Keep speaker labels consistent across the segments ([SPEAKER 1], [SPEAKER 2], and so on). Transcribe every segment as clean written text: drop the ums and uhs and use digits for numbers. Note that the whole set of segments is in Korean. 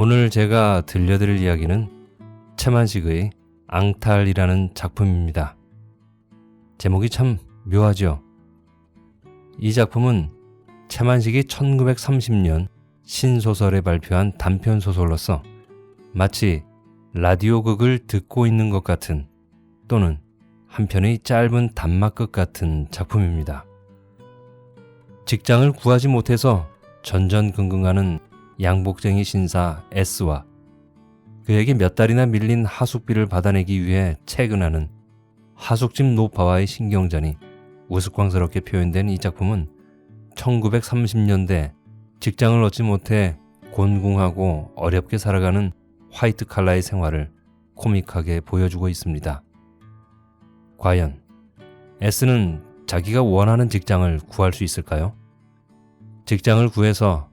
[SPEAKER 1] 오늘 제가 들려드릴 이야기는 채만식의 앙탈이라는 작품입니다. 제목이 참 묘하죠. 이 작품은 채만식이 1930년 신소설에 발표한 단편소설로서 마치 라디오극을 듣고 있는 것 같은 또는 한편의 짧은 단막극 같은 작품입니다. 직장을 구하지 못해서 전전긍긍하는 양복쟁이 신사 S와 그에게 몇 달이나 밀린 하숙비를 받아내기 위해 채근하는 하숙집 노파와의 신경전이 우스꽝스럽게 표현된 이 작품은 1930년대 직장을 얻지 못해 곤궁하고 어렵게 살아가는 화이트 칼라의 생활을 코믹하게 보여주고 있습니다. 과연 S는 자기가 원하는 직장을 구할 수 있을까요? 직장을 구해서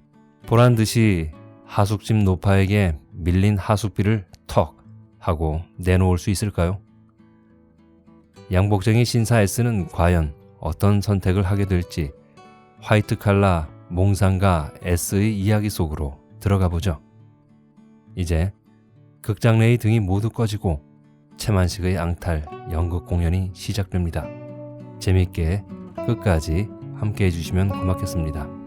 [SPEAKER 1] 보란듯이 하숙집 노파에게 밀린 하숙비를 턱 하고 내놓을 수 있을까요? 양복쟁이 신사 S는 과연 어떤 선택을 하게 될지 화이트 칼라 몽상가 S의 이야기 속으로 들어가 보죠. 이제 극장 내의 등이 모두 꺼지고 채만식의 앙탈 연극 공연이 시작됩니다. 재밌게 끝까지 함께 해주시면 고맙겠습니다.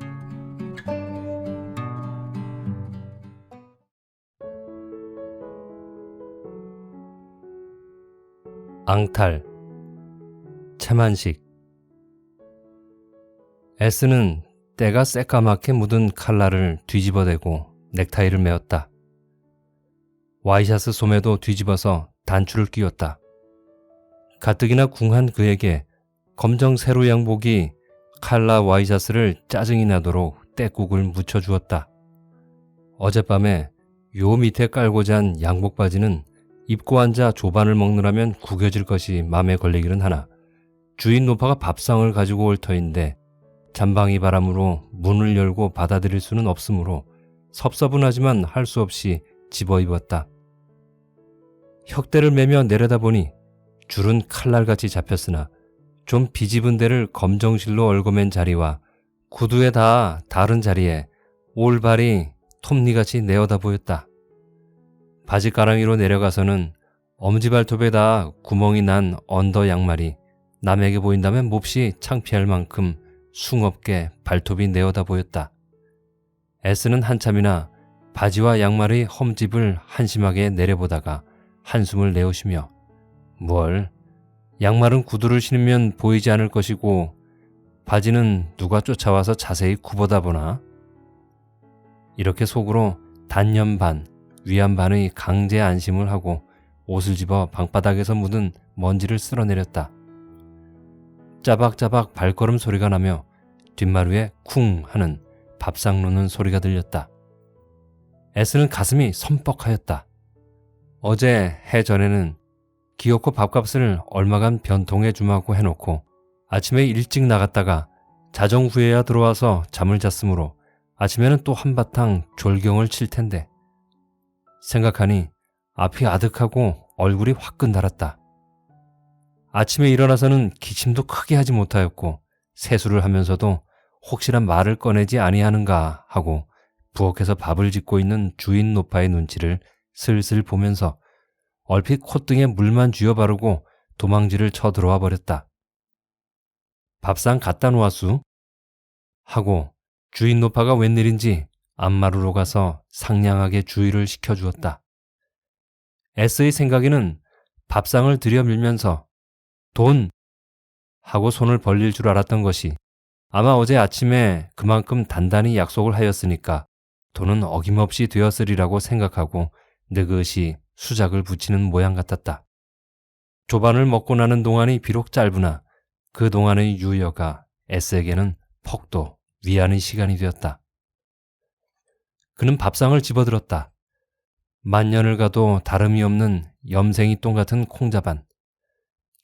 [SPEAKER 1] 앙탈 채만식 S는 때가 새까맣게 묻은 칼라를 뒤집어대고 넥타이를 메었다. 와이셔츠 소매도 뒤집어서 단추를 끼웠다. 가뜩이나 궁한 그에게 검정 세로 양복이 칼라 와이셔츠를 짜증이 나도록 떼국을 묻혀주었다. 어젯밤에 요 밑에 깔고 잔 양복 바지는 입고 앉아 조반을 먹느라면 구겨질 것이 맘에 걸리기는 하나 주인 노파가 밥상을 가지고 올 터인데 잠방이 바람으로 문을 열고 받아들일 수는 없으므로 섭섭은 할 수 없이 집어입었다. 혁대를 매며 내려다보니 줄은 칼날같이 잡혔으나 좀 비집은 데를 검정실로 얽어맨 자리와 구두에 닿아 다른 자리에 올발이 톱니같이 내어다 보였다. 바지가랑이로 내려가서는 엄지발톱에 닿아 구멍이 난 언더 양말이 남에게 보인다면 몹시 창피할 만큼 숭없게 발톱이 내어다 보였다. S는 한참이나 바지와 양말의 험집을 한심하게 내려보다가 한숨을 내어쉬며 뭘, 양말은 구두를 신으면 보이지 않을 것이고 바지는 누가 쫓아와서 자세히 굽어다 보나? 이렇게 속으로 단념 반, 위안 반의 강제 안심을 하고 옷을 집어 방바닥에서 묻은 먼지를 쓸어내렸다. 짜박짜박 발걸음 소리가 나며 뒷마루에 쿵 하는 밥상 놓는 소리가 들렸다. S는 가슴이 선뻑하였다. 어제 해 전에는 기어코 밥값을 얼마간 변통해 주마고 해놓고 아침에 일찍 나갔다가 자정 후에야 들어와서 잠을 잤으므로 아침에는 또 한바탕 졸경을 칠 텐데 생각하니 앞이 아득하고 얼굴이 화끈 달았다. 아침에 일어나서는 기침도 크게 하지 못하였고 세수를 하면서도 혹시나 말을 꺼내지 아니하는가 하고 부엌에서 밥을 짓고 있는 주인 노파의 눈치를 슬슬 보면서 얼핏 콧등에 물만 쥐어 바르고 도망지를 쳐들어와 버렸다. 밥상 갖다 놓았수? 하고 주인 노파가 웬일인지 안마루로 가서 상냥하게 주의를 시켜주었다. S의 생각에는 밥상을 들여밀면서 돈! 하고 손을 벌릴 줄 알았던 것이 아마 어제 아침에 그만큼 단단히 약속을 하였으니까 돈은 어김없이 되었으리라고 생각하고 느긋이 수작을 붙이는 모양 같았다. 조반을 먹고 나는 동안이 비록 짧으나 그 동안의 유여가 S에게는 퍽도 위안의 시간이 되었다. 그는 밥상을 집어들었다. 만년을 가도 다름이 없는 염생이 똥 같은 콩자반,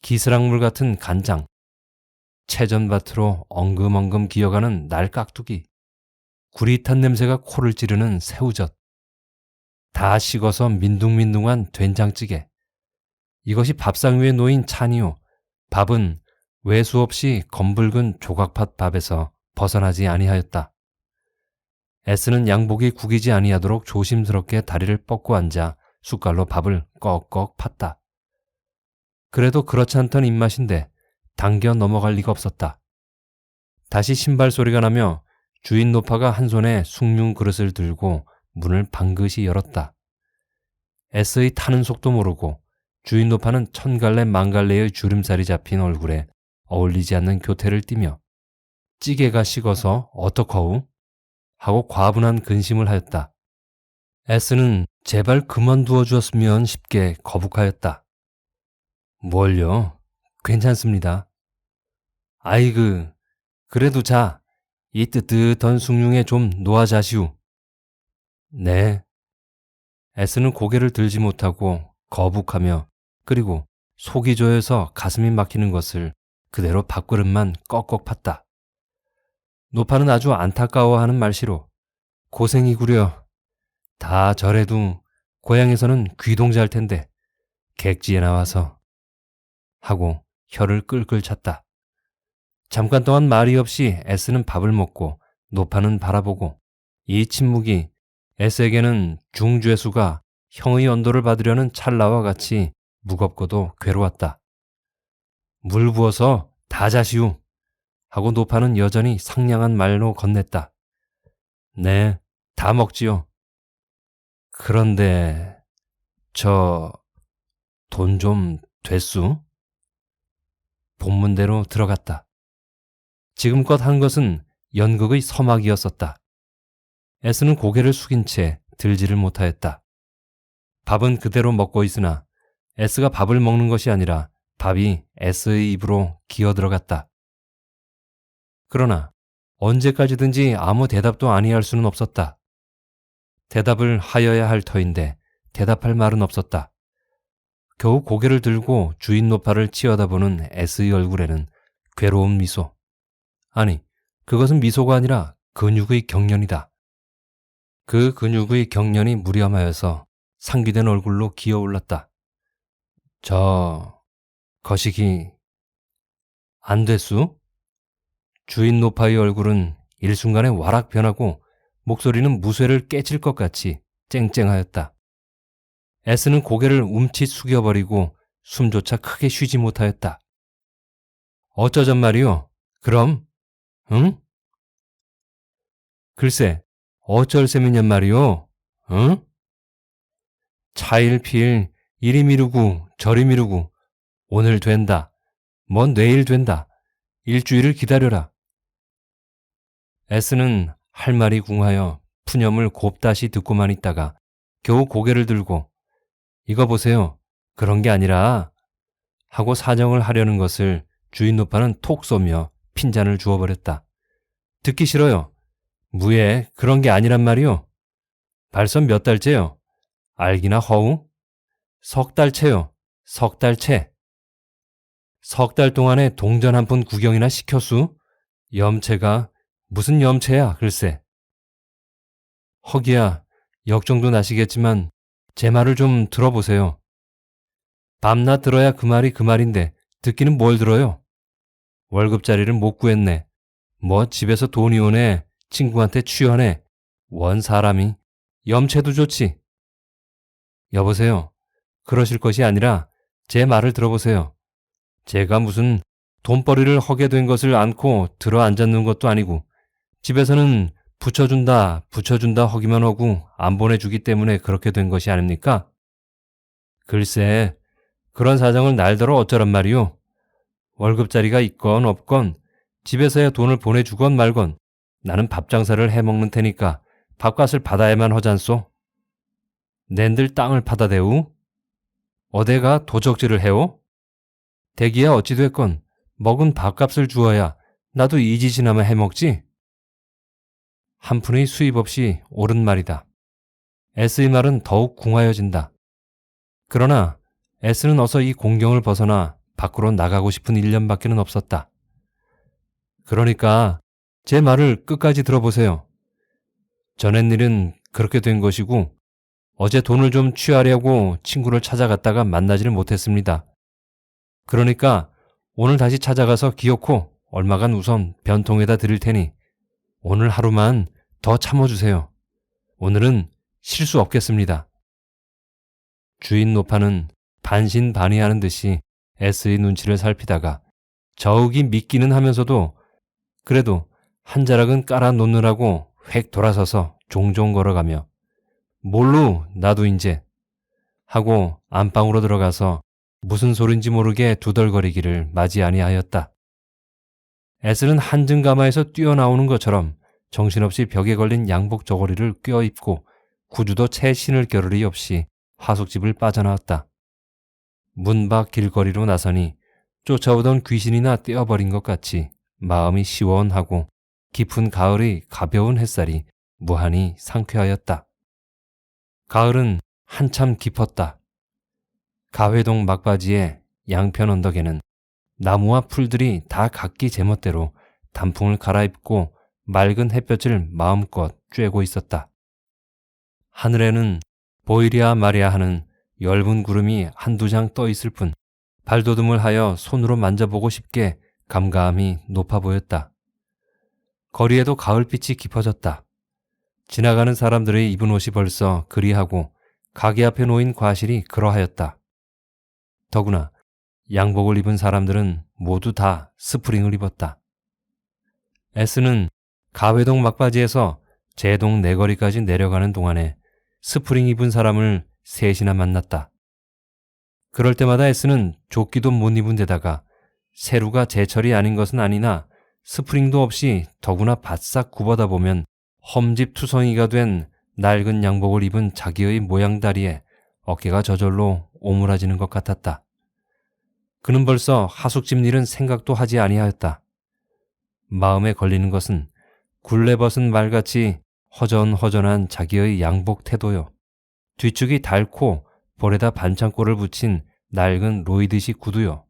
[SPEAKER 1] 기스락물 같은 간장, 채전밭으로 엉금엉금 기어가는 날깍두기, 구릿한 냄새가 코를 찌르는 새우젓, 다 식어서 민둥민둥한 된장찌개. 이것이 밥상 위에 놓인 찬이요. 밥은 외수 없이 검붉은 조각팥 밥에서 벗어나지 아니하였다. S는 양복이 구기지 아니하도록 조심스럽게 다리를 뻗고 앉아 숟갈로 밥을 꺽꺽 팠다. 그래도 그렇지 않던 입맛인데 당겨 넘어갈 리가 없었다. 다시 신발 소리가 나며 주인 노파가 한 손에 숭늉 그릇을 들고 문을 방긋이 열었다. S의 타는 속도 모르고 주인 노파는 천갈래 만갈래의 주름살이 잡힌 얼굴에 어울리지 않는 교태를 띠며 찌개가 식어서 어떡하우? 하고 과분한 근심을 하였다. S는 제발 그만두어 주었으면 싶게 거북하였다. 뭘요? 괜찮습니다. 아이그, 그래도 자, 이 뜨뜻한 숭늉에 좀 놓아 자시오. 네. S는 고개를 들지 못하고 거북하며 그리고 속이 조여서 가슴이 막히는 것을 그대로 밥그릇만 꺽꺽 팠다. 노파는 아주 안타까워하는 말씨로 고생이구려. 다 저래도 고향에서는 귀동자일 텐데 객지에 나와서 하고 혀를 끌끌 찼다. 잠깐 동안 말이 없이 S는 밥을 먹고 노파는 바라보고 이 침묵이 S에게는 중죄수가 형의 언도를 받으려는 찰나와 같이 무겁고도 괴로웠다. 물 부어서 다 자시오. 하고 노파는 여전히 상냥한 말로 건넸다. 네, 다 먹지요. 그런데 저 돈 좀 됐수? 본문대로 들어갔다. 지금껏 한 것은 연극의 서막이었었다. S는 고개를 숙인 채 들지를 못하였다. 밥은 그대로 먹고 있으나 S가 밥을 먹는 것이 아니라 밥이 S의 입으로 기어 들어갔다. 그러나 언제까지든지 아무 대답도 아니할 수는 없었다. 대답을 하여야 할 터인데 대답할 말은 없었다. 겨우 고개를 들고 주인 노파를 치어다보는 S의 얼굴에는 괴로운 미소. 아니, 그것은 미소가 아니라 근육의 경련이다. 그 근육의 경련이 무렴하여서 상기된 얼굴로 기어올랐다. 거시기 안 됐수? 주인 노파의 얼굴은 일순간에 와락 변하고 목소리는 무쇠를 깨칠 것 같이 쨍쨍하였다. S는 고개를 움칫 숙여버리고 숨조차 크게 쉬지 못하였다. 어쩌잔 말이오? 그럼? 응? 글쎄, 어쩔 셈이냔 말이오? 응? 차일피일 이리 미루고 저리 미루고 오늘 된다. 뭔 내일 된다. 일주일을 기다려라. S는 할 말이 궁하여 푸념을 곱다시 듣고만 있다가 겨우 고개를 들고 이거 보세요. 그런 게 아니라 하고 사정을 하려는 것을 주인 노파는 톡 쏘며 핀잔을 주워버렸다. 듣기 싫어요. 무예 그런 게 아니란 말이요. 벌써 몇 달째요. 알기나 허우? 석 달째요. 석 달째. 석 달 동안에 동전 한 푼 구경이나 시켰수? 염체가 무슨 염체야 글쎄. 허기야 역정도 나시겠지만 제 말을 좀 들어보세요. 밤낮 들어야 그 말이 그 말인데 듣기는 뭘 들어요? 월급자리를 못 구했네. 뭐 집에서 돈이 오네. 친구한테 취하네. 원 사람이 염체도 좋지. 여보세요. 그러실 것이 아니라 제 말을 들어보세요. 제가 무슨 돈벌이를 하게 된 것을 않고 들어 앉았는 것도 아니고 집에서는 붙여준다 하기만 하고 안 보내주기 때문에 그렇게 된 것이 아닙니까? 글쎄 그런 사정을 날더러 어쩌란 말이오. 월급자리가 있건 없건 집에서야 돈을 보내주건 말건 나는 밥장사를 해먹는 테니까 밥값을 받아야만 하잖소. 낸들 땅을 파다 대우? 어데가 도적질을 해오? 대기야 어찌 됐건 먹은 밥값을 주어야 나도 이 짓이나마 해먹지? 한 푼의 수입 없이 옳은 말이다. S의 말은 더욱 궁하여진다. 그러나 S는 어서 이 공경을 벗어나 밖으로 나가고 싶은 일념밖에는 없었다. 그러니까 제 말을 끝까지 들어보세요. 전엔 일은 그렇게 된 것이고 어제 돈을 좀 취하려고 친구를 찾아갔다가 만나지를 못했습니다. 그러니까 오늘 다시 찾아가서 기어코 얼마간 우선 변통에다 드릴 테니 오늘 하루만 더 참아주세요. 오늘은 실수 없겠습니다. 주인 노파는 반신반의하는 듯이 S의 눈치를 살피다가 저욱이 믿기는 하면서도 그래도 한 자락은 깔아놓느라고 획 돌아서서 종종 걸어가며 뭘로 나도 인제 하고 안방으로 들어가서 무슨 소린지 모르게 두덜거리기를 맞이 아니하였다. S는 한증가마에서 뛰어나오는 것처럼 정신없이 벽에 걸린 양복 저고리를 껴입고 구두도 채 신을 겨를이 없이 하숙집을 빠져나왔다. 문 밖 길거리로 나서니 쫓아오던 귀신이나 떼어버린 것 같이 마음이 시원하고 깊은 가을의 가벼운 햇살이 무한히 상쾌하였다. 가을은 한참 깊었다. 가회동 막바지의 양편 언덕에는 나무와 풀들이 다 각기 제멋대로 단풍을 갈아입고 맑은 햇볕을 마음껏 쬐고 있었다. 하늘에는 보이랴 마랴 하는 엷은 구름이 한두 장 떠 있을 뿐 발돋움을 하여 손으로 만져보고 싶게 감감이 높아 보였다. 거리에도 가을빛이 깊어졌다. 지나가는 사람들의 입은 옷이 벌써 그리하고 가게 앞에 놓인 과실이 그러하였다. 더구나 양복을 입은 사람들은 모두 다 스프링을 입었다. S는 가회동 막바지에서 제동 내거리까지 내려가는 동안에 스프링 입은 사람을 셋이나 만났다. 그럴 때마다 S는 조끼도 못 입은 데다가 세루가 제철이 아닌 것은 아니나 스프링도 없이 더구나 바싹 굽어다 보면 험집투성이가 된 낡은 양복을 입은 자기의 모양다리에 어깨가 저절로 오므라지는 것 같았다. 그는 벌써 하숙집 일은 생각도 하지 아니하였다. 마음에 걸리는 것은 굴레 벗은 말같이 허전허전한 자기의 양복 태도요. 뒤축이 닳고 볼에다 반창고를 붙인 낡은 로이드식 구두요.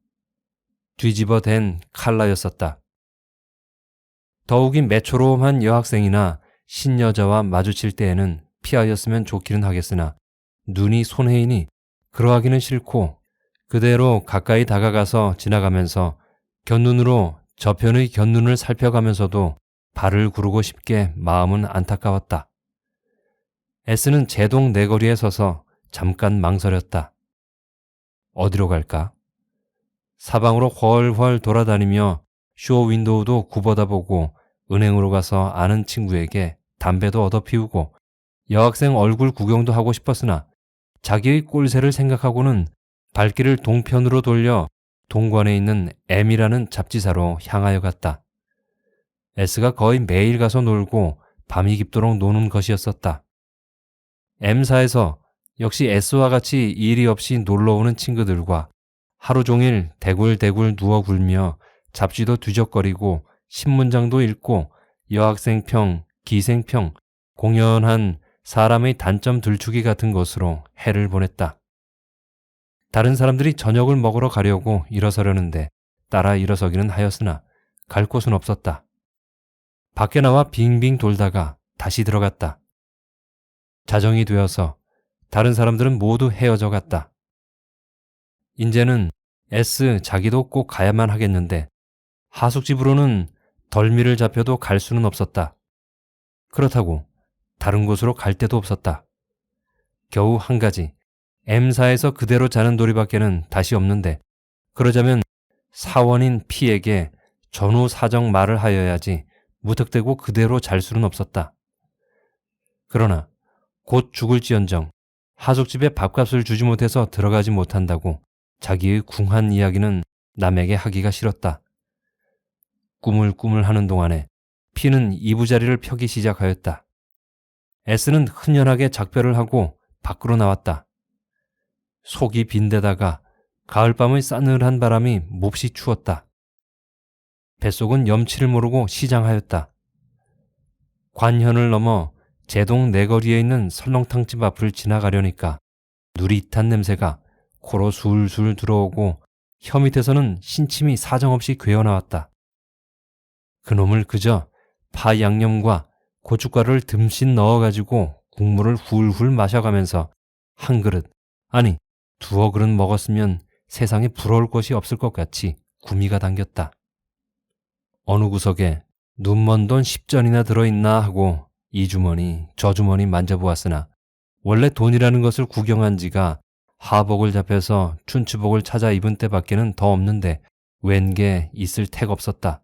[SPEAKER 1] 뒤집어 댄 칼라였었다. 더욱이 매초로움한 여학생이나 신여자와 마주칠 때에는 피하였으면 좋기는 하겠으나 눈이 손해이니 그러하기는 싫고 그대로 가까이 다가가서 지나가면서 곁눈으로 저편의 곁눈을 살펴가면서도 발을 구르고 싶게 마음은 안타까웠다. S는 제동 내거리에 서서 잠깐 망설였다. 어디로 갈까? 사방으로 훨훨 돌아다니며 쇼 윈도우도 굽어다보고 은행으로 가서 아는 친구에게 담배도 얻어 피우고 여학생 얼굴 구경도 하고 싶었으나 자기의 꼴새를 생각하고는 발길을 동편으로 돌려 동관에 있는 M이라는 잡지사로 향하여 갔다. S가 거의 매일 가서 놀고 밤이 깊도록 노는 것이었었다. M사에서 역시 S와 같이 일이 없이 놀러오는 친구들과 하루 종일 대굴대굴 누워 굴며 잡지도 뒤적거리고 신문장도 읽고 여학생평, 기생평, 공연한 사람의 단점 들추기 같은 것으로 해를 보냈다. 다른 사람들이 저녁을 먹으러 가려고 일어서려는데 따라 일어서기는 하였으나 갈 곳은 없었다. 밖에 나와 빙빙 돌다가 다시 들어갔다. 자정이 되어서 다른 사람들은 모두 헤어져 갔다. 인제는 S 자기도 꼭 가야만 하겠는데 하숙집으로는 덜미를 잡혀도 갈 수는 없었다. 그렇다고 다른 곳으로 갈 데도 없었다. 겨우 한 가지 M사에서 그대로 자는 도리밖에는 다시 없는데 그러자면 사원인 P에게 전후 사정 말을 하여야지 무턱대고 그대로 잘 수는 없었다. 그러나 곧 죽을지언정 하숙집에 밥값을 주지 못해서 들어가지 못한다고 자기의 궁한 이야기는 남에게 하기가 싫었다. 꾸물꾸물 하는 동안에 P는 이부자리를 펴기 시작하였다. S는 흔연하게 작별을 하고 밖으로 나왔다. 속이 빈데다가 가을밤의 싸늘한 바람이 몹시 추웠다. 뱃속은 염치를 모르고 시장하였다. 관현을 넘어 제동 내거리에 있는 설렁탕집 앞을 지나가려니까 누릿한 냄새가 코로 술술 들어오고 혀 밑에서는 신침이 사정없이 괴어나왔다. 그놈을 그저 파 양념과 고춧가루를 듬뿍 넣어가지고 국물을 훌훌 마셔가면서 한 그릇, 아니 두어 그릇 먹었으면 세상에 부러울 것이 없을 것 같이 구미가 당겼다. 어느 구석에 눈먼 돈 10전이나 들어있나 하고 이 주머니 저 주머니 만져보았으나 원래 돈이라는 것을 구경한 지가 하복을 잡혀서 춘추복을 찾아 입은 때밖에는 더 없는데 웬 게 있을 택 없었다.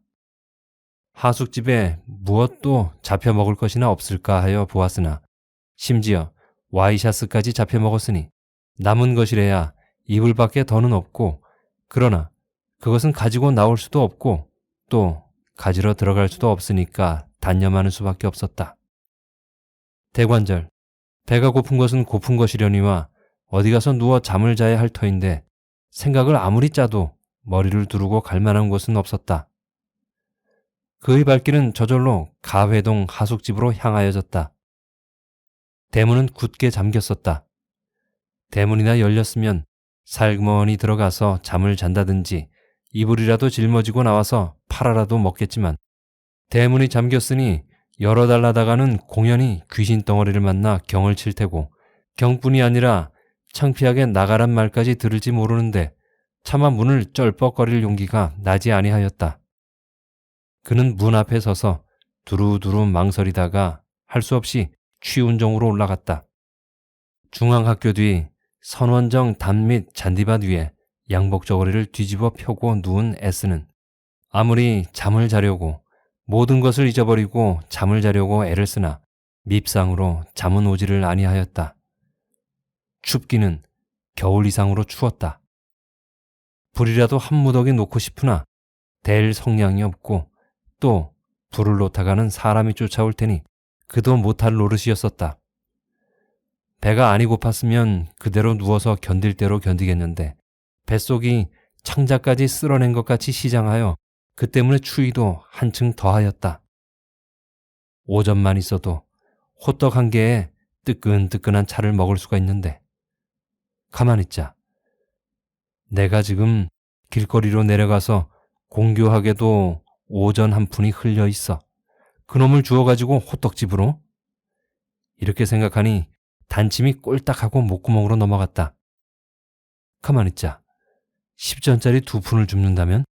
[SPEAKER 1] 하숙집에 무엇도 잡혀 먹을 것이나 없을까 하여 보았으나 심지어 와이셔츠까지 잡혀 먹었으니 남은 것이래야 이불 밖에 더는 없고, 그러나 그것은 가지고 나올 수도 없고 또 가지러 들어갈 수도 없으니까 단념하는 수밖에 없었다. 대관절, 배가 고픈 것은 고픈 것이려니와 어디 가서 누워 잠을 자야 할 터인데 생각을 아무리 짜도 머리를 두르고 갈 만한 곳은 없었다. 그의 발길은 저절로 가회동 하숙집으로 향하여졌다. 대문은 굳게 잠겼었다. 대문이나 열렸으면 살그머니 들어가서 잠을 잔다든지 이불이라도 짊어지고 나와서 팔아라도 먹겠지만 대문이 잠겼으니 열어달라다가는 공연히 귀신 덩어리를 만나 경을 칠 테고 경뿐이 아니라 창피하게 나가란 말까지 들을지 모르는데 차마 문을 쩔뻑거릴 용기가 나지 아니하였다. 그는 문 앞에 서서 두루두루 망설이다가 할 수 없이 취운정으로 올라갔다. 중앙학교 뒤 선원정 담 및 잔디밭 위에 양복 저고리를 뒤집어 펴고 누운 S는 아무리 잠을 자려고 모든 것을 잊어버리고 잠을 자려고 애를 쓰나 밉상으로 잠은 오지를 아니하였다. 춥기는 겨울 이상으로 추웠다. 불이라도 한 무더기 놓고 싶으나 댈 성량이 없고 또 불을 놓다가는 사람이 쫓아올 테니 그도 못할 노릇이었었다. 배가 아니 고팠으면 그대로 누워서 견딜 대로 견디겠는데 뱃속이 창자까지 쓸어낸 것 같이 시장하여 그 때문에 추위도 한층 더하였다. 오전만 있어도 호떡 한 개에 뜨끈뜨끈한 차를 먹을 수가 있는데 가만히 있자. 내가 지금 길거리로 내려가서 공교하게도 오전 한 푼이 흘려 있어. 그놈을 주워가지고 호떡집으로? 이렇게 생각하니 단침이 꼴딱하고 목구멍으로 넘어갔다. 가만히 있자. 10전짜리 2푼을 줍는다면?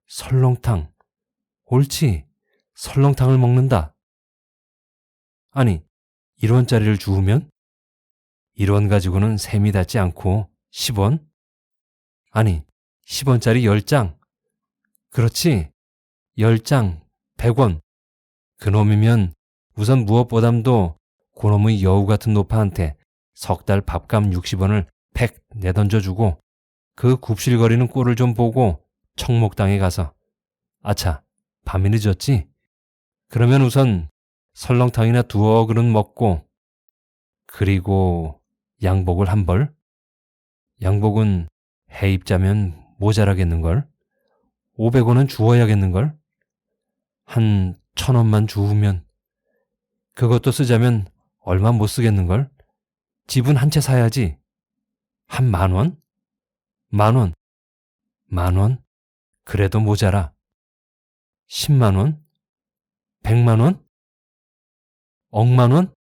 [SPEAKER 1] 설렁탕. 옳지. 설렁탕을 먹는다. 아니, 1원짜리를 주우면? 1원 가지고는 셈이 닿지 않고 10원? 아니, 10원짜리 10장. 그렇지. 10장, 100원. 그놈이면 우선 무엇보담도 그놈의 여우 같은 노파한테 석 달 밥값 60원을 팩 내던져주고 그 굽실거리는 꼴을 좀 보고 청목당에 가서 아차, 밤이 늦었지? 그러면 우선 설렁탕이나 2그릇 먹고 그리고 양복을 한 벌? 양복은 해 입자면 모자라겠는걸? 500원은 주어야겠는걸? 한 1000원만 주우면 그것도 쓰자면 얼마 못 쓰겠는걸? 집은 한 채 사야지. 한 10,000원? 10,000원? 10,000원? 그래도 모자라. 100,000원? 100,000원? 억만원?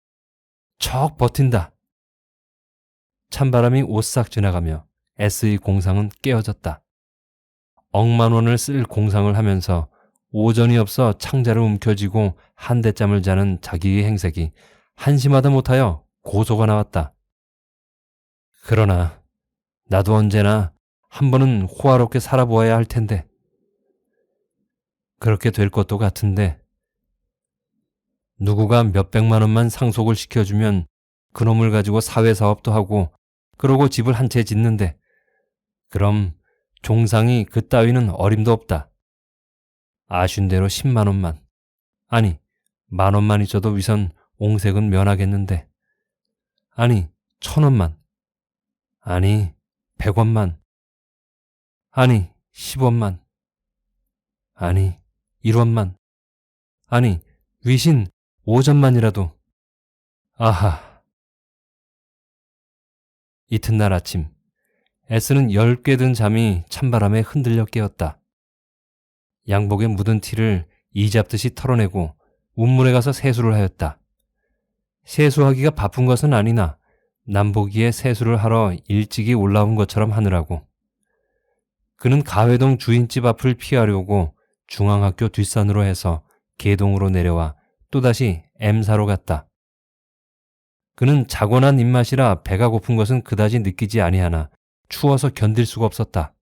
[SPEAKER 1] 척 버틴다. 찬바람이 오싹 지나가며 S의 공상은 깨어졌다. 억만원을 쓸 공상을 하면서 오전이 없어 창자를 움켜쥐고 한대잠을 자는 자기의 행색이 한심하다 못하여 고소가 나왔다. 그러나 나도 언제나 한 번은 호화롭게 살아보아야 할 텐데 그렇게 될 것도 같은데 누구가 몇백만 원만 상속을 시켜주면 그놈을 가지고 사회사업도 하고 그러고 집을 한 채 짓는데 그럼 종상이 그 따위는 어림도 없다. 아쉬운 대로 10만 원만 아니 10,000원만 있어도 위선 옹색은 면하겠는데 아니 1,000원만 아니 100원만 아니 10원만 아니 1원만 아니 위신 5전만이라도 아하. 이튿날 아침 S는 10개 든 잠이 찬바람에 흔들려 깨었다. 양복에 묻은 티를 이잡듯이 털어내고 운문에 가서 세수를 하였다. 세수하기가 바쁜 것은 아니나 남보기에 세수를 하러 일찍이 올라온 것처럼 하느라고. 그는 가회동 주인집 앞을 피하려고 중앙학교 뒷산으로 해서 개동으로 내려와 또다시 M사로 갔다. 그는 자고 난 입맛이라 배가 고픈 것은 그다지 느끼지 아니하나 추워서 견딜 수가 없었다.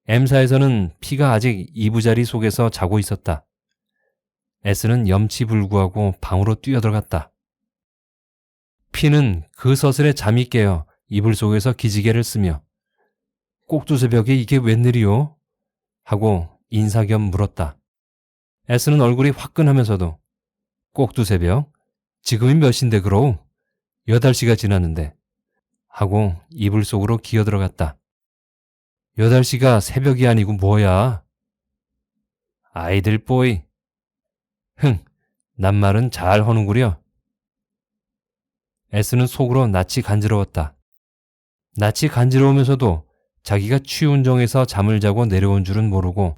[SPEAKER 1] M사에서는 P가 아직 이부자리 속에서 자고 있었다. S는 염치불구하고 방으로 뛰어들어갔다. P는 그 서슬에 잠이 깨어 이불 속에서 기지개를 쓰며 꼭두새벽에 이게 웬일이요? 하고 인사 겸 물었다. S는 얼굴이 화끈하면서도 꼭두새벽? 지금이 몇 시인데 그러우? 8시가 지났는데 하고 이불 속으로 기어들어갔다. 8시가 새벽이 아니고 뭐야? 아이들 뽀이. 낱말은 잘 허는구려. S는 속으로 낯이 간지러웠다. 낯이 간지러우면서도 자기가 취운정에서 잠을 자고 내려온 줄은 모르고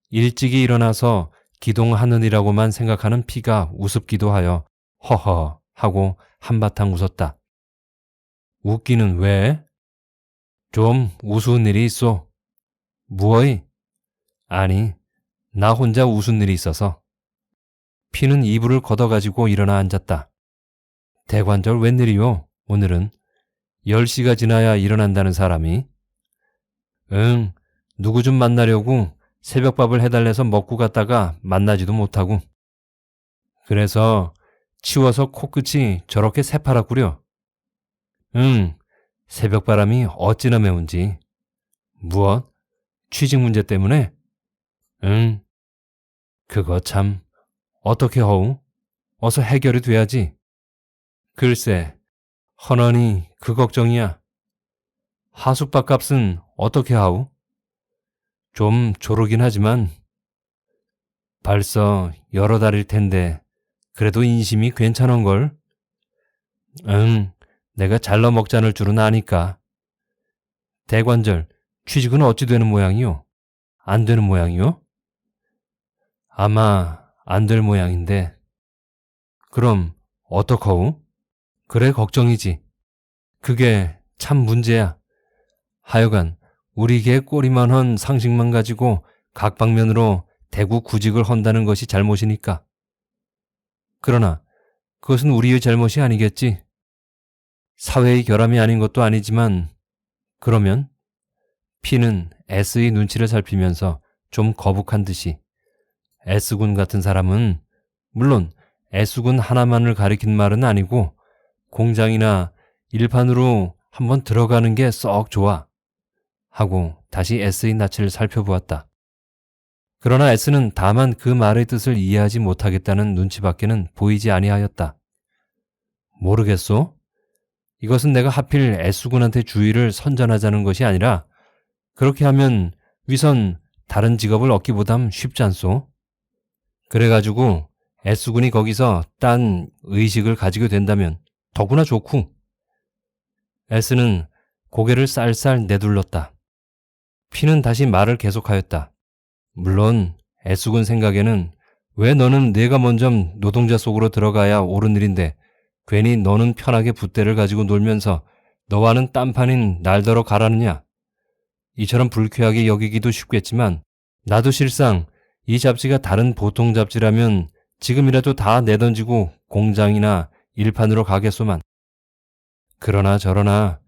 [SPEAKER 1] 일찍이 일어나서 기동하느니라고만 생각하는 P가 우습기도 하여 허허 하고 한바탕 웃었다. 웃기는 왜? 좀 우스운 일이 있어. 무어이? 아니, 나 혼자 웃은 일이 있어서. P는 이불을 걷어가지고 일어나 앉았다. 대관절 웬일이요? 오늘은 10시가 지나야 일어난다는 사람이? 응, 누구 좀 만나려고 새벽밥을 해달래서 먹고 갔다가 만나지도 못하고. 그래서 치워서 코끝이 저렇게 새파랗구려. 응, 새벽바람이 어찌나 매운지. 무엇? 취직 문제 때문에? 응, 그거 참 어떻게 허우? 어서 해결이 돼야지. 글쎄, 헌언이 그 걱정이야. 하숙밥 값은 어떻게 하우? 좀 조르긴 하지만 벌써 여러 달일 텐데 그래도 인심이 괜찮은걸? 응, 내가 잘라 먹자는 줄은 아니까. 대관절, 취직은 어찌 되는 모양이요? 안 되는 모양이요? 아마 안 될 모양인데. 그럼 어떡하우? 그래 걱정이지. 그게 참 문제야. 하여간 우리 개 꼬리만한 상식만 가지고 각 방면으로 대구 구직을 헌다는 것이 잘못이니까. 그러나 그것은 우리의 잘못이 아니겠지. 사회의 결함이 아닌 것도 아니지만 그러면 P는 S의 눈치를 살피면서 좀 거북한 듯이 S군 같은 사람은 물론 S군 하나만을 가리킨 말은 아니고 공장이나 일판으로 한번 들어가는 게 썩 좋아 하고 다시 S의 낯을 살펴보았다. 그러나 S는 다만 그 말의 뜻을 이해하지 못하겠다는 눈치밖에는 보이지 아니하였다. 모르겠소? 이것은 내가 하필 S군한테 주의를 선전하자는 것이 아니라 그렇게 하면 위선 다른 직업을 얻기보담 쉽지 않소? 그래가지고 S군이 거기서 딴 의식을 가지게 된다면 더구나 좋고. S는 고개를 쌀쌀 내둘렀다. P는 다시 말을 계속하였다. 물론 S군 생각에는 왜 너는 내가 먼저 노동자 속으로 들어가야 옳은 일인데 괜히 너는 편하게 붓대를 가지고 놀면서 너와는 딴판인 날더러 가라느냐. 이처럼 불쾌하게 여기기도 쉽겠지만 나도 실상 이 잡지가 다른 보통 잡지라면 지금이라도 다 내던지고 공장이나 일판으로 가겠소만. 그러나 저러나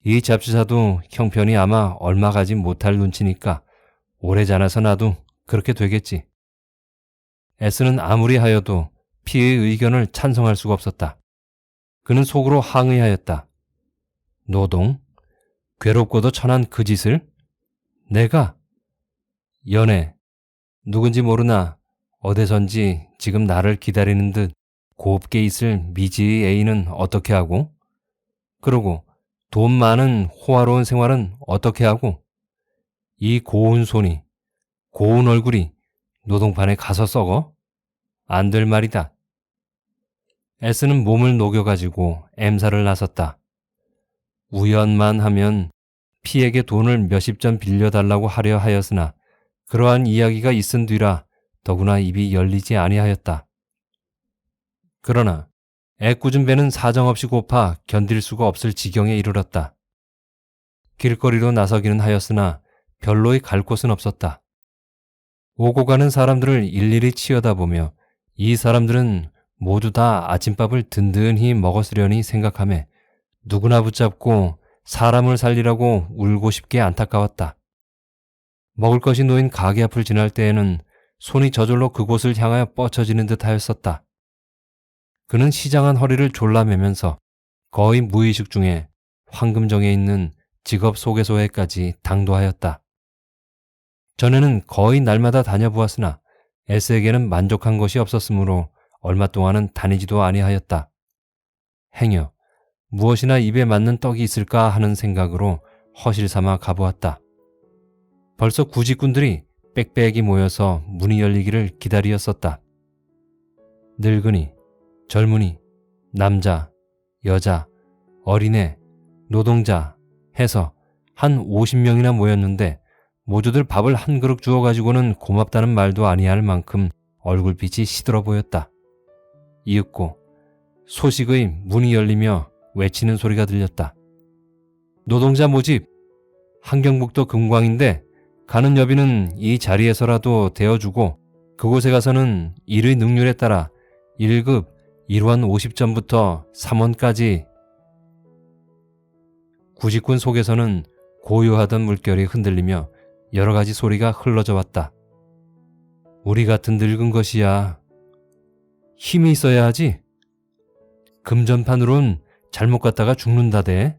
[SPEAKER 1] 이 잡지사도 형편이 아마 얼마 가지 못할 눈치니까 오래 자라서 나도 그렇게 되겠지. S는 아무리 하여도 P의 의견을 찬성할 수가 없었다. 그는 속으로 항의하였다. 노동? 괴롭고도 천한 그 짓을? 내가? 연애? 누군지 모르나 어디선지 지금 나를 기다리는 듯 곱게 있을 미지의 애인은 어떻게 하고? 그러고 돈 많은 호화로운 생활은 어떻게 하고? 이 고운 손이, 고운 얼굴이 노동판에 가서 썩어? 안 될 말이다. S는 몸을 녹여가지고 M사를 나섰다. 우연만 하면 P에게 돈을 몇십 전 빌려달라고 하려 하였으나 그러한 이야기가 있은 뒤라 더구나 입이 열리지 아니하였다. 그러나 애꿎은 배는 사정없이 고파 견딜 수가 없을 지경에 이르렀다. 길거리로 나서기는 하였으나 별로의 갈 곳은 없었다. 오고 가는 사람들을 일일이 치여다보며 이 사람들은 모두 다 아침밥을 든든히 먹었으려니 생각하며 누구나 붙잡고 사람을 살리라고 울고 싶게 안타까웠다. 먹을 것이 놓인 가게 앞을 지날 때에는 손이 저절로 그곳을 향하여 뻗쳐지는 듯 하였었다. 그는 시장한 허리를 졸라매면서 거의 무의식 중에 황금정에 있는 직업 소개소에까지 당도하였다. 전에는 거의 날마다 다녀보았으나 S에게는 만족한 것이 없었으므로 얼마 동안은 다니지도 아니하였다. 행여 무엇이나 입에 맞는 떡이 있을까 하는 생각으로 허실삼아 가보았다. 벌써 구직군들이 빽빽이 모여서 문이 열리기를 기다리었었다. 늙은이, 젊은이, 남자, 여자, 어린애, 노동자 해서 한 50명이나 모였는데 모두들 밥을 한 그릇 주어가지고는 고맙다는 말도 아니할 만큼 얼굴빛이 시들어 보였다. 이윽고 소식의 문이 열리며 외치는 소리가 들렸다. 노동자 모집! 한경북도 금광인데 가는 여비는 이 자리에서라도 대어주고 그곳에 가서는 일의 능률에 따라 1급 1원 50전부터 3원까지. 구직군 속에서는 고요하던 물결이 흔들리며 여러 가지 소리가 흘러져 왔다. 우리 같은 늙은 것이야. 힘이 있어야 하지. 금전판으론 잘못 갔다가 죽는다대.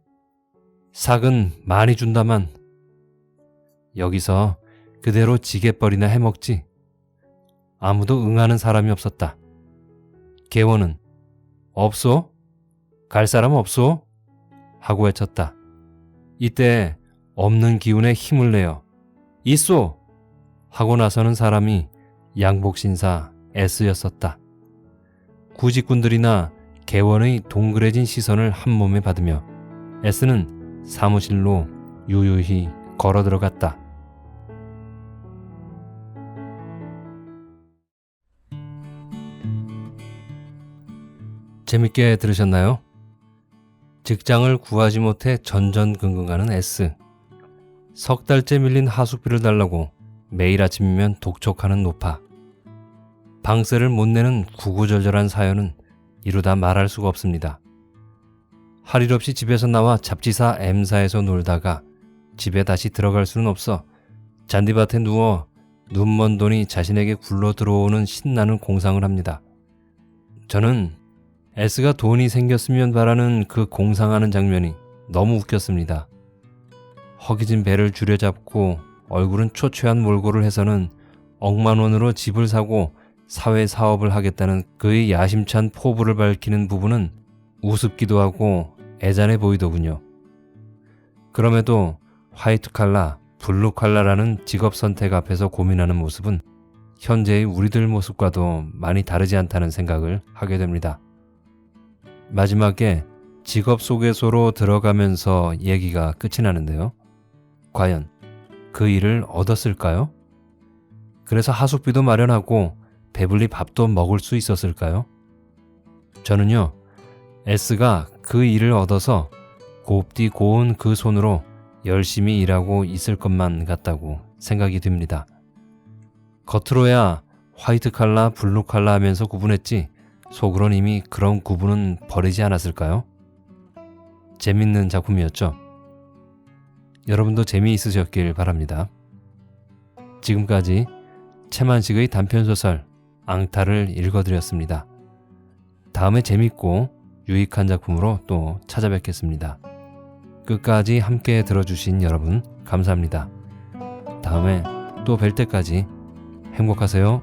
[SPEAKER 1] 삭은 많이 준다만. 여기서 그대로 지게벌이나 해먹지. 아무도 응하는 사람이 없었다. 개원은 없소? 갈 사람 없소? 하고 외쳤다. 이때 없는 기운에 힘을 내어 있소! 하고 나서는 사람이 양복신사 S였었다. 구직군들이나 개원의 동그래진 시선을 한 몸에 받으며 S는 사무실로 유유히 걸어 들어갔다. 재밌게 들으셨나요? 직장을 구하지 못해 전전긍긍하는 S. 석 달째 밀린 하숙비를 달라고 매일 아침이면 독촉하는 노파. 방세를 못 내는 구구절절한 사연은 이루다 말할 수가 없습니다. 할 일 없이 집에서 나와 잡지사 M사에서 놀다가 집에 다시 들어갈 수는 없어 잔디밭에 누워 눈먼 돈이 자신에게 굴러 들어오는 신나는 공상을 합니다. 저는 S가 돈이 생겼으면 바라는 그 공상하는 장면이 너무 웃겼습니다. 허기진 배를 줄여잡고 얼굴은 초췌한 몰골을 해서는 억만 원으로 집을 사고 사회사업을 하겠다는 그의 야심찬 포부를 밝히는 부분은 우습기도 하고 애잔해 보이더군요. 그럼에도 화이트 칼라, 블루 칼라라는 직업 선택 앞에서 고민하는 모습은 현재의 우리들 모습과도 많이 다르지 않다는 생각을 하게 됩니다. 마지막에 직업 소개소로 들어가면서 얘기가 끝이 나는데요. 과연 그 일을 얻었을까요? 그래서 하숙비도 마련하고 배불리 밥도 먹을 수 있었을까요? 저는요, S가 그 일을 얻어서 곱디 고운 그 손으로 열심히 일하고 있을 것만 같다고 생각이 듭니다. 겉으로야 화이트 칼라, 블루 칼라 하면서 구분했지 속으론 이미 그런 구분은 버리지 않았을까요? 재밌는 작품이었죠. 여러분도 재미있으셨길 바랍니다. 지금까지 채만식의 단편소설 앙탈을 읽어드렸습니다. 다음에 재밌고 유익한 작품으로 또 찾아뵙겠습니다. 끝까지 함께 들어주신 여러분 감사합니다. 다음에 또 뵐 때까지 행복하세요.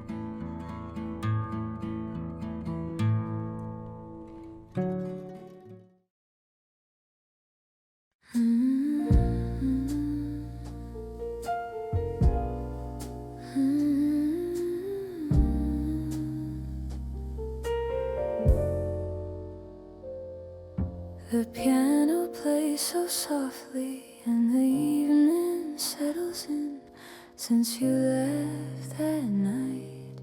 [SPEAKER 2] The piano plays so softly and the evening settles in since you left that night.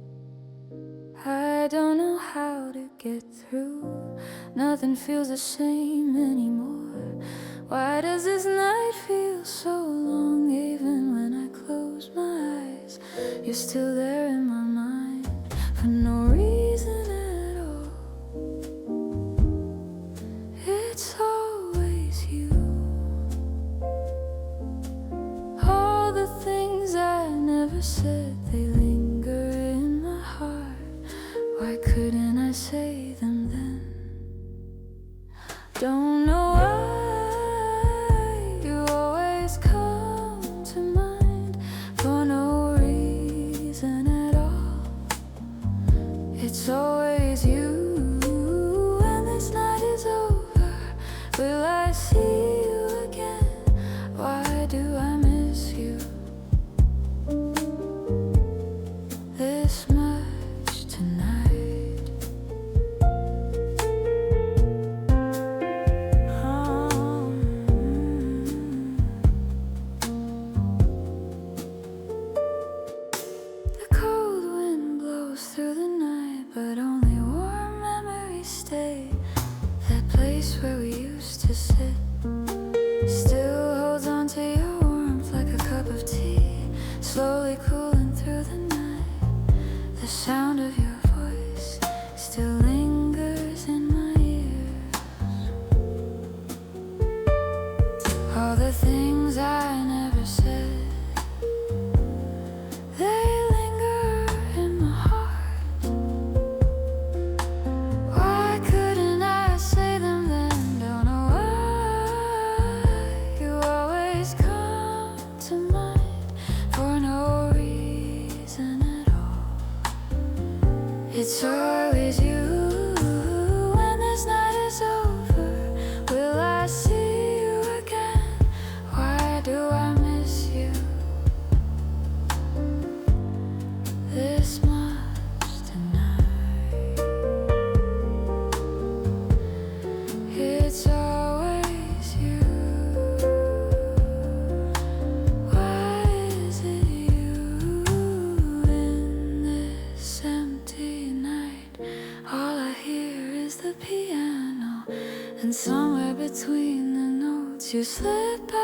[SPEAKER 2] I don't know how to get through. Nothing feels the same anymore. Why does this night feel so long? Even when I close my eyes, you're still there in my mind for no reason at all. said, they linger in my heart. Why couldn't I say them then? Don't know why you always come to mind for no reason at all. It's always you. When this night is over, will I see you again? Why do I miss you this much tonight? The cold wind blows through the night, but only warm memories stay. That place where we used to sit still holds on to your warmth like a cup of tea, slowly cooling through the night. The sound of your voice still lingers in my ears. All the things I never said, they linger in my heart. Why couldn't I say them then? Don't know why you always come to mind for no reason at all. It's always you. When this night is over, will I see you again? Why do I miss you this much tonight? It's always you. Why is it you in this empty night? All I hear is the piano, and somewhere between the notes you slip out